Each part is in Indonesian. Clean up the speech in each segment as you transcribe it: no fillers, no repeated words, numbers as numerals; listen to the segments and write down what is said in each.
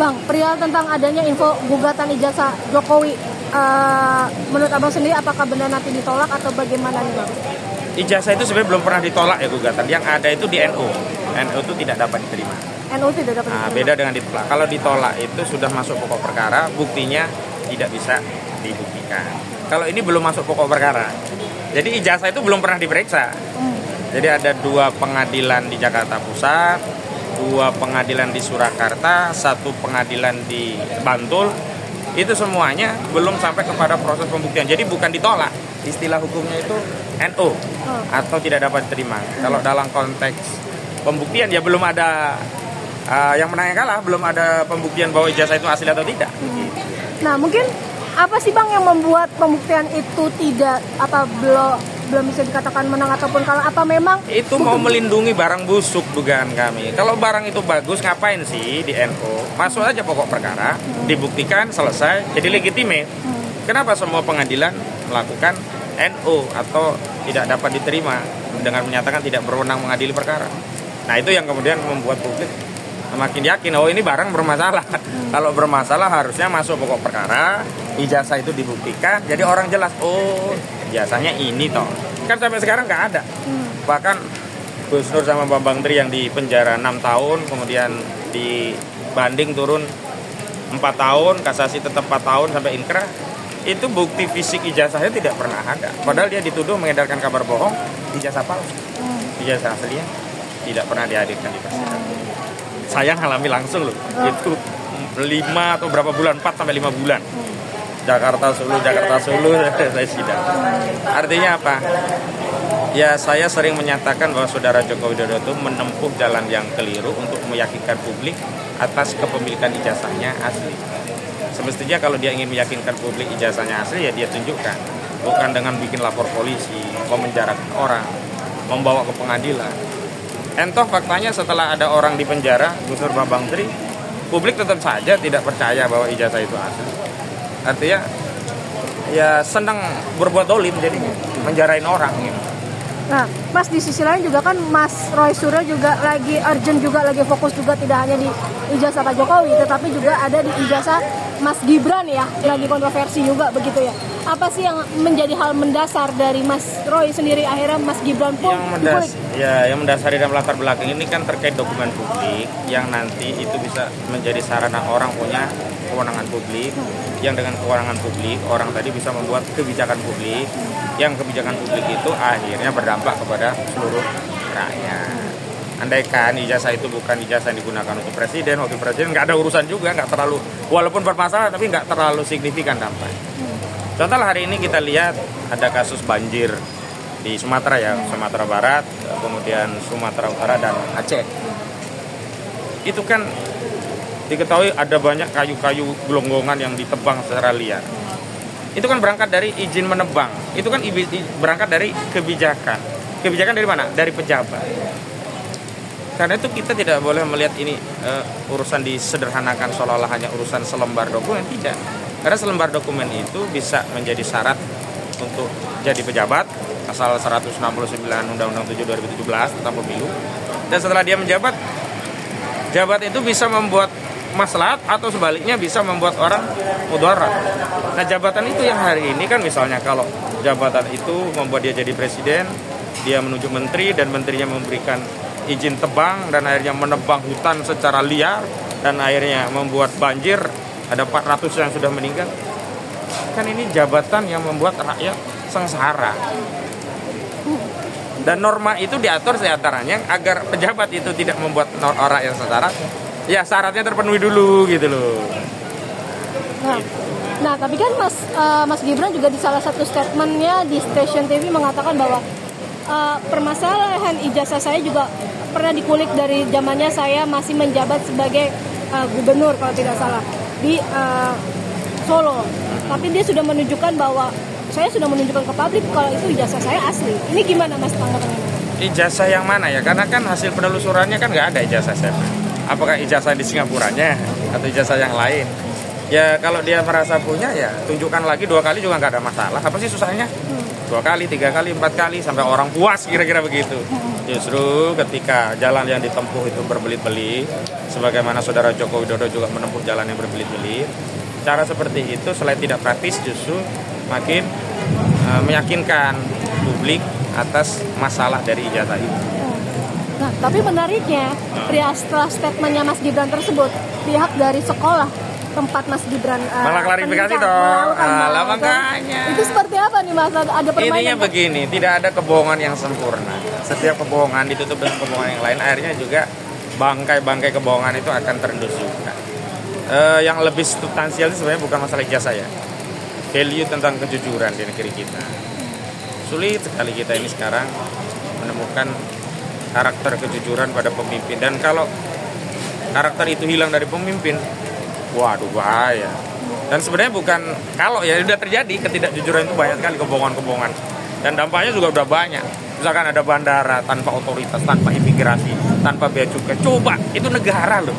Bang, perihal tentang adanya info gugatan ijazah Jokowi, menurut abang sendiri apakah benar nanti ditolak atau bagaimana nih bang? Ijazah itu sebenarnya belum pernah ditolak ya gugatan. Yang ada itu di NU. NU itu tidak dapat diterima. NU tidak dapat Nah, diterima. beda dengan ditolak. Kalau ditolak itu sudah masuk pokok perkara, buktinya tidak bisa dibuktikan. Kalau ini belum masuk pokok perkara. Jadi ijazah itu belum pernah diperiksa. Jadi ada 2 pengadilan di Jakarta Pusat, 2 pengadilan di Surakarta, 1 pengadilan di Bantul. Itu semuanya belum sampai kepada proses pembuktian. Jadi bukan ditolak. Istilah hukumnya itu NU atau tidak dapat diterima. Kalau dalam konteks pembuktian ya belum ada yang menang yang kalah, belum ada pembuktian bahwa ijazah itu asli atau tidak. Nah, mungkin apa sih bang yang membuat pembuktian itu tidak belum bisa dikatakan menang ataupun kalah? Apa memang Itu mau melindungi barang busuk dugaan kami. Kalau barang itu bagus ngapain sih di NU? Masuk aja pokok perkara, dibuktikan, selesai, jadi legitimate. Kenapa semua pengadilan melakukan NU atau tidak dapat diterima dengan menyatakan tidak berwenang mengadili perkara? Nah itu yang kemudian membuat publik makin yakin, oh ini barang bermasalah. Kalau bermasalah harusnya masuk pokok perkara, ijazah itu dibuktikan, jadi orang jelas, oh ijazahnya ini toh. Kan sampai sekarang nggak ada. Bahkan Gus Nur sama Bambang Tri yang di penjara 6 tahun, kemudian dibanding turun 4 tahun, kasasi tetap 4 tahun sampai inkrah. Itu bukti fisik ijazahnya tidak pernah ada. Padahal dia dituduh mengedarkan kabar bohong, ijazah palsu. Ijazah aslinya tidak pernah dihadirkan di persidangan. Saya ngalami langsung loh. Itu 5 atau berapa bulan, 4 sampai 5 bulan. Jakarta Solo saya sidang. Artinya apa? Ya saya sering menyatakan bahwa saudara Joko Widodo itu menempuh jalan yang keliru untuk meyakinkan publik atas kepemilikan ijazahnya asli. Semestinya kalau dia ingin meyakinkan publik ijazahnya asli ya dia tunjukkan. Bukan dengan bikin lapor polisi, memenjarakan orang, membawa ke pengadilan. Entoh faktanya setelah ada orang di penjara, Gus Nur Bambang Tri, publik tetap saja tidak percaya bahwa ijazah itu asli. Artinya ya senang berbuat dolim jadinya, menjarain orang gitu. Nah, Mas di sisi lain juga kan Mas Roy Suryo juga lagi urgent juga lagi fokus juga tidak hanya di ijazah Pak Jokowi, tetapi juga ada di ijazah Mas Gibran ya, lagi kontroversi juga begitu ya. Apa sih yang menjadi hal mendasar dari Mas Roy sendiri akhirnya Mas Gibran pun yang mendasari dalam latar belakang ini kan terkait dokumen publik yang nanti itu bisa menjadi sarana orang punya kewenangan publik, yang dengan kewenangan publik orang tadi bisa membuat kebijakan publik, yang kebijakan publik itu akhirnya berdampak kepada seluruh rakyat. Andaikan ijazah itu bukan ijazah yang digunakan untuk presiden, wakil presiden, nggak ada urusan juga, nggak terlalu, walaupun bermasalah tapi nggak terlalu signifikan dampaknya. Contoh hari ini kita lihat ada kasus banjir di Sumatera ya, Sumatera Barat, kemudian Sumatera Utara dan Aceh. Itu kan diketahui ada banyak kayu-kayu gelonggongan yang ditebang secara liar. Itu kan berangkat dari izin menebang. Itu kan berangkat dari kebijakan. Kebijakan dari mana? Dari pejabat. Karena itu kita tidak boleh melihat ini urusan disederhanakan seolah-olah hanya urusan selembar dokumen, tidak. Karena selembar dokumen itu bisa menjadi syarat untuk jadi pejabat, pasal 169 Undang-Undang 7 2017 tentang pemilu. Dan setelah dia menjabat, jabat itu bisa membuat maslahat atau sebaliknya bisa membuat orang mudarat. Nah jabatan itu yang hari ini kan misalnya kalau jabatan itu membuat dia jadi presiden, dia menunjuk menteri dan menterinya memberikan izin tebang dan akhirnya menebang hutan secara liar dan akhirnya membuat banjir, ada 400 yang sudah meninggal. Kan ini jabatan yang membuat rakyat sengsara. Dan norma itu diatur diantaranya agar pejabat itu tidak membuat orang yang sengsara. Ya syaratnya terpenuhi dulu gitu loh. Nah tapi kan Mas Gibran juga di salah satu statementnya di stasiun TV mengatakan bahwa permasalahan ijazah saya juga pernah dikulik dari zamannya saya masih menjabat sebagai gubernur kalau tidak salah di Solo. Tapi dia sudah menunjukkan bahwa saya sudah menunjukkan ke publik kalau itu ijazah saya asli. Ini gimana Mas tanggapannya? Ijazah yang mana ya? Karena kan hasil penelusurannya kan nggak ada ijazah saya. Apakah ijazah di Singapuranya atau ijazah yang lain? Ya kalau dia merasa punya ya tunjukkan lagi 2 kali juga nggak ada masalah. Apa sih susahnya? 2 kali, 3 kali, 4 kali sampai orang puas kira-kira begitu. Justru ketika jalan yang ditempuh itu berbelit-belit, sebagaimana saudara Joko Widodo juga menempuh jalan yang berbelit-belit, cara seperti itu selain tidak praktis justru makin meyakinkan publik atas masalah dari ijazah itu. Nah, tapi menariknya, setelah statementnya Mas Gibran tersebut, pihak dari sekolah tempat Mas Gibran malah klarifikasi pendidikan dong. melakukan Lah makanya. Itu seperti apa nih Mas? Ada permainan? Intinya begini, tidak ada kebohongan yang sempurna. Setiap kebohongan ditutup dengan kebohongan yang lain, akhirnya juga bangkai-bangkai kebohongan itu akan terendus juga. Yang lebih substansial itu sebenarnya bukan masalah ijazah ya. Value tentang kejujuran di negeri kita. Sulit sekali kita ini sekarang menemukan karakter kejujuran pada pemimpin. Dan kalau karakter itu hilang dari pemimpin, waduh bahaya. Dan sebenarnya bukan kalau ya sudah terjadi ketidakjujuran itu banyak sekali kebohongan-kebohongan. Dan dampaknya juga udah banyak. Misalkan ada bandara tanpa otoritas, tanpa imigrasi, tanpa bea cukai. Coba, itu negara loh.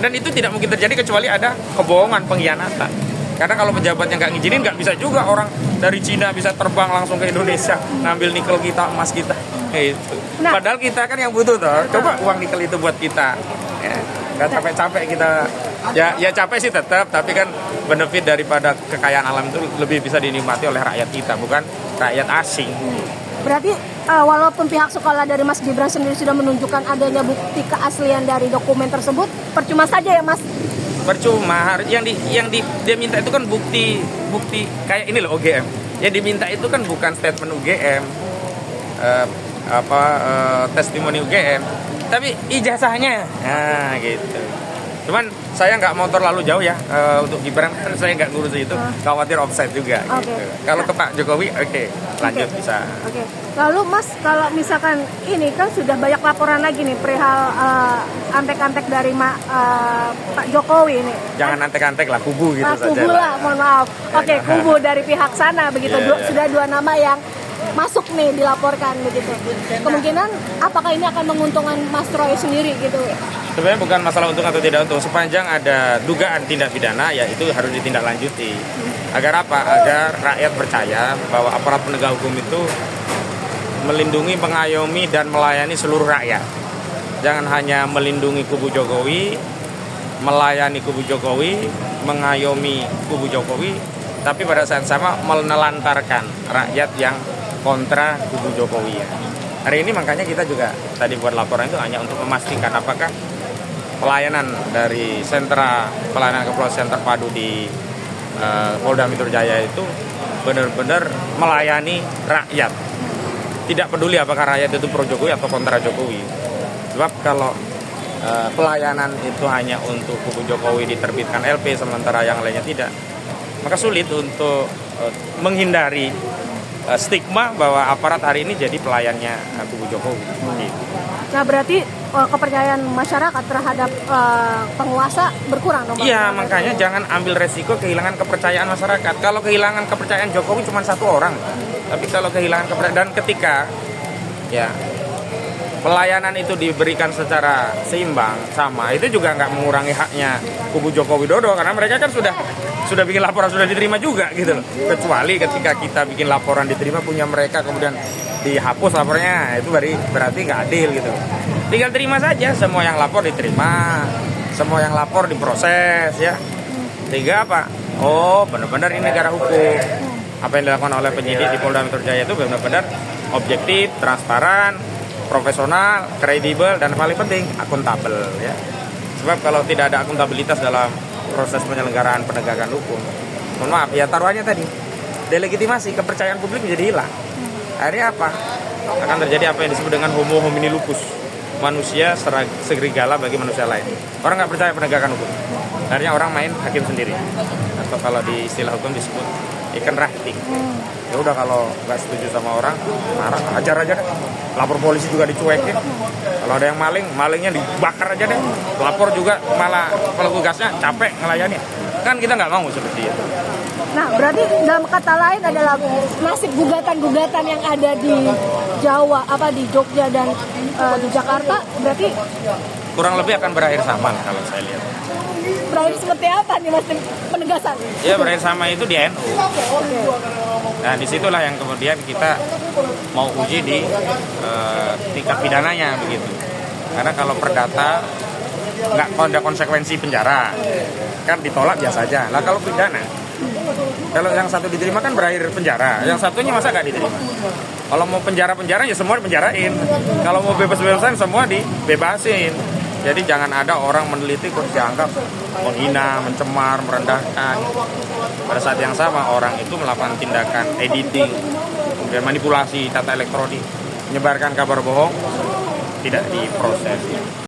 Dan itu tidak mungkin terjadi kecuali ada kebohongan, pengkhianatan. Karena kalau pejabatnya nggak ngizinin, nggak bisa juga orang dari Cina bisa terbang langsung ke Indonesia, ngambil nikel kita, emas kita. Itu. Nah. Padahal kita kan yang butuh toh. Coba uang nikel itu buat kita. Ya, nggak capek-capek kita. Ya capek sih tetap, tapi kan benefit daripada kekayaan alam itu lebih bisa dinikmati oleh rakyat kita, bukan rakyat asing. Berarti walaupun pihak sekolah dari Mas Gibran sendiri sudah menunjukkan adanya bukti keaslian dari dokumen tersebut, percuma saja ya Mas? Percuma. Yang dia minta itu kan bukti kayak ini loh UGM. Yang diminta itu kan bukan statement UGM, testimoni UGM, tapi ijazahnya. Nah gitu. Cuman saya nggak mau terlalu jauh ya untuk Gibran, kan saya nggak ngurus itu, khawatir offside juga. Okay. Gitu. Kalau ke Pak Jokowi, lanjut bisa. Oke. Lalu Mas, kalau misalkan ini kan sudah banyak laporan lagi nih perihal antek-antek dari Pak Jokowi ini. Jangan antek-antek lah, kubu gitu saja. Kubu lah, mohon maaf. Oke, kubu dari pihak sana begitu. Yeah. Sudah 2 nama yang masuk nih dilaporkan begitu. Kemungkinan apakah ini akan menguntungkan Mas Roy sendiri gitu? Sebenarnya bukan masalah untung atau tidak untung. Sepanjang ada dugaan tindak pidana, ya itu harus ditindaklanjuti. Agar apa? Agar rakyat percaya bahwa aparat penegak hukum itu melindungi, mengayomi, dan melayani seluruh rakyat. Jangan hanya melindungi kubu Jokowi, melayani kubu Jokowi, mengayomi kubu Jokowi, tapi pada saat sama menelantarkan rakyat yang kontra kubu Jokowi ya. Hari ini makanya kita juga tadi buat laporan itu hanya untuk memastikan apakah pelayanan dari sentra pelayanan kepolisian terpadu di Polda Metro Jaya itu benar-benar melayani rakyat. Tidak peduli apakah rakyat itu pro Jokowi atau kontra Jokowi. Sebab kalau pelayanan itu hanya untuk kubu Jokowi diterbitkan LP sementara yang lainnya tidak, maka sulit untuk menghindari stigma bahwa aparat hari ini jadi pelayannya kubu Jokowi. Nah berarti kepercayaan masyarakat terhadap penguasa berkurang dong? Iya, makanya jangan ambil resiko kehilangan kepercayaan masyarakat. Kalau kehilangan kepercayaan Jokowi cuma 1 orang, tapi kalau kehilangan kepercayaan, dan ketika ya pelayanan itu diberikan secara seimbang sama, itu juga nggak mengurangi haknya kubu Joko Widodo karena mereka kan sudah bikin laporan, sudah diterima juga gitu loh. Kecuali ketika kita bikin laporan diterima punya mereka kemudian dihapus lapornya, itu berarti nggak adil gitu. Tinggal terima saja, semua yang lapor diterima, semua yang lapor diproses ya. Sehingga apa? Oh, benar-benar ini negara hukum. Apa yang dilakukan oleh penyidik di Polda Metro Jaya itu benar-benar objektif, transparan, profesional, kredibel, dan paling penting akuntabel ya. Sebab kalau tidak ada akuntabilitas dalam proses penyelenggaraan penegakan hukum, mohon maaf ya, taruhannya tadi delegitimasi, kepercayaan publik menjadi hilang. Akhirnya apa? Akan terjadi apa yang disebut dengan homo homini lupus, manusia serigala bagi manusia lain. Orang nggak percaya penegakan hukum, akhirnya orang main hakim sendiri, atau kalau di istilah hukum disebut ikan rahting. Ya udah, kalau nggak setuju sama orang, marah, ajar aja deh. Lapor polisi juga dicuekin. Kalau ada yang malingnya dibakar aja deh. Lapor juga malah petugasnya capek ngelayani. Kan kita nggak mau seperti itu. Nah, berarti dalam kata lain adalah nasib gugatan-gugatan yang ada di Jawa, di Jogja dan di Jakarta, berarti kurang lebih akan berakhir sama kalau saya lihat. berakhir seperti apa nih Mas penegasan? Ya berakhir sama itu di NU. Nah, disitulah yang kemudian kita mau uji di tingkat pidananya begitu. Karena kalau perdata nggak ada konsekuensi penjara, kan ditolak biasa aja. Lah kalau pidana, kalau yang satu diterima kan berakhir penjara, yang satunya masa nggak diterima? Kalau mau penjara-penjara ya semua dipenjarain. Kalau mau bebas-bebasan semua dibebasin. Jadi jangan ada orang meneliti kok dianggap menghina, mencemar, merendahkan. Pada saat yang sama orang itu melakukan tindakan editing, kemudian manipulasi data elektronik, menyebarkan kabar bohong, tidak diproses.